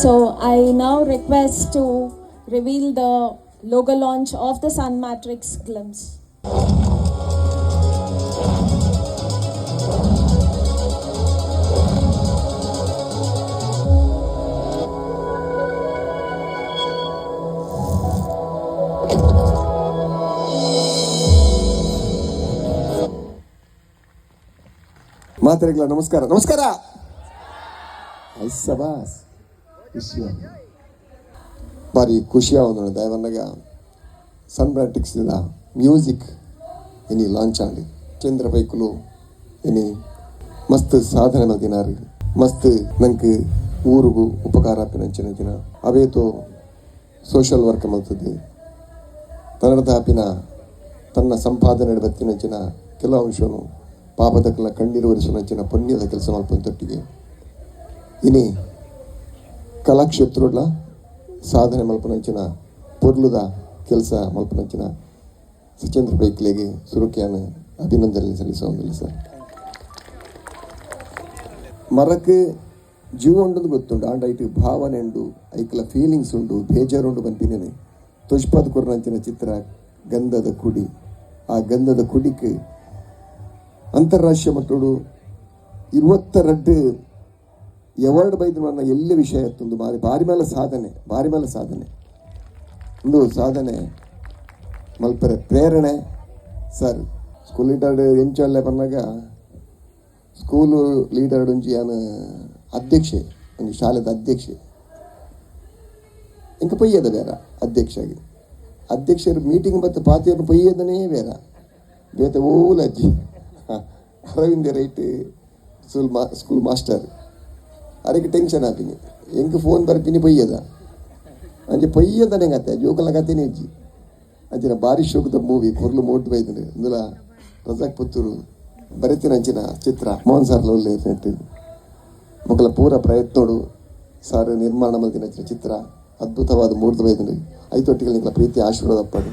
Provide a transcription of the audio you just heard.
So I now request to reveal the logo launch of the Sun Matrix Glimpse. ಮಾತರಿಗಳ ನಮಸ್ಕಾರ ನಮಸ್ಕಾರ ಸಬಾಸ್ ಖುಷಿಯ ಭಾರಿ ಖುಷಿಯಾಗ ದಯವನ್ನಾಗ sun matrix music ఇని launch అండి చంద్ర బైకులు ఇని మస్తు సాధన మదినారు మస్తు ನಂಗೆ ಊರಿಗೂ ಉಪಕಾರ ಆಪಿನ ದಿನ ಅವೇತೋ ಸೋಷಲ್ ವರ್ಕ್ ಮಾಡ್ತದೆ ತನ್ನದಾಪಿನ ತನ್ನ ಸಂಪಾದನೆ ಬತ್ತಿನ ಕೆಲವು ಅಂಶನು ಪಾಪದಕ್ಕೆಲ್ಲ ಕಣ್ಣೀರು ಒರೆಸುವಂಚಿನ ಪುಣ್ಯದ ಕೆಲಸ ಮಲ್ಪೊಂದೊಟ್ಟಿಗೆ ಇನಿ ಕಲಾಕ್ಷೇತ್ರದ ಸಾಧನೆ ಮಲ್ಪನಂಚಿನ ಪೊರ್ಲುದ ಕೆಲಸ ಮಲ್ಪನಂಚಿನ ಸಚೇಂದ್ರ ಬೈಕ್ಲೆಗೆ ಸುರುಕಿಯಾನ ಅಭಿನಂದನೆ ಸಲ್ಲಿಸೋದಿಲ್ಲ ಸರ್. ಮರಕ್ಕೆ ಜೀವ ಉಂಡು ಗೊತ್ತುಂಡು ಆಂಡ ಐಟು ಭಾವನೆ ಉಂಡು ಐಕಲ ಫೀಲಿಂಗ್ಸ್ ಉಂಡು ಬೇಜಾರುಂಡು ಬಂದಿನೇನೆ ತುಷ್ಪಾದ ಕೊರ್ನಂಚಿನ ಚಿತ್ರ ಗಂಧದ ಕುಡಿ. ಆ ಗಂಧದ ಕುಡಿಗೆ ಅಂತಾರಾಷ್ಟ್ರೀಯ ಮಟ್ಟೋಡು 22 ಅವಾರ್ಡ್ ಬೈದು ನನ್ನ ಎಲ್ಲ ವಿಷಯ ಇತ್ತೊಂದು ಭಾರಿ ಮೇಲೆ ಸಾಧನೆ ಒಂದು ಸಾಧನೆ ಮಲ್ಪರೆ ಪ್ರೇರಣೆ ಸರ್. ಸ್ಕೂಲ್ ಲೀಡರ್ ಎಂಚಲ್ಲೇ ಬಂದಾಗ ಸ್ಕೂಲು ಲೀಡರ್ ಒಂಜಿ ನಾನು ಅಧ್ಯಕ್ಷೆ ಒಂದು ಶಾಲೆದ ಅಧ್ಯಕ್ಷೆ ಇಂಕ ಪೊಯ್ಯದ ಬೇರೆ ಅಧ್ಯಕ್ಷರು ಮೀಟಿಂಗ್ ಮತ್ತು ಪಾತಿಯನ್ನು ಪೊಯ್ಯದನೇ ಬೇರೆ ಬೇತೆ ಓಲಜ್ಜಿ ಅರವಿಂದ ರೈಟ್ ಸ್ಕೂಲ್ ಮಾಸ್ಟರ್ ಅದಕ್ಕೆ ಟೆನ್ಷನ್ ಆಪಿನಿ ಹೆಂಗೆ ಫೋನ್ ಬರ್ತೀನಿ ಪೊಯ್ಯದ ಅಂಚೆ ಪೊಯ್ಯದನೆ ಕತೆ ಜೋಕಲ ಕತೆನೇ ಇಜ್ಜಿ ಅಂಚಿನ ಭಾರಿ ಶೋಕದ ಮೂವಿ ಕೊರ್ಲು ಮೋಟ್ ಬೈದ್ರೆ ಇಂದುಲ ರಜಾಕ್ ಪುತ್ತೂರು ಬರೆತಿನ ಅಂಚಿನ ಚಿತ್ರ ಮೋಹನ್ ಸಾರ್ಲ ಒಳ್ಳೆ ನೆಟ್ಟು ಮಕ್ಕಳ ಪೂರ ಪ್ರಯತ್ನೋಡು ಸಾರು ನಿರ್ಮಾಣ ಮಲ್ತಿನ ಚಿತ್ರ ಅದ್ಭುತವಾದ ಮೂರ್ತಿ ಬೈದ್ರೆ ಐತೊಟ್ಟಿಗೆ ನಿಂಗಳ ಪ್ರೀತಿ ಆಶೀರ್ವಾದ ಪಡು.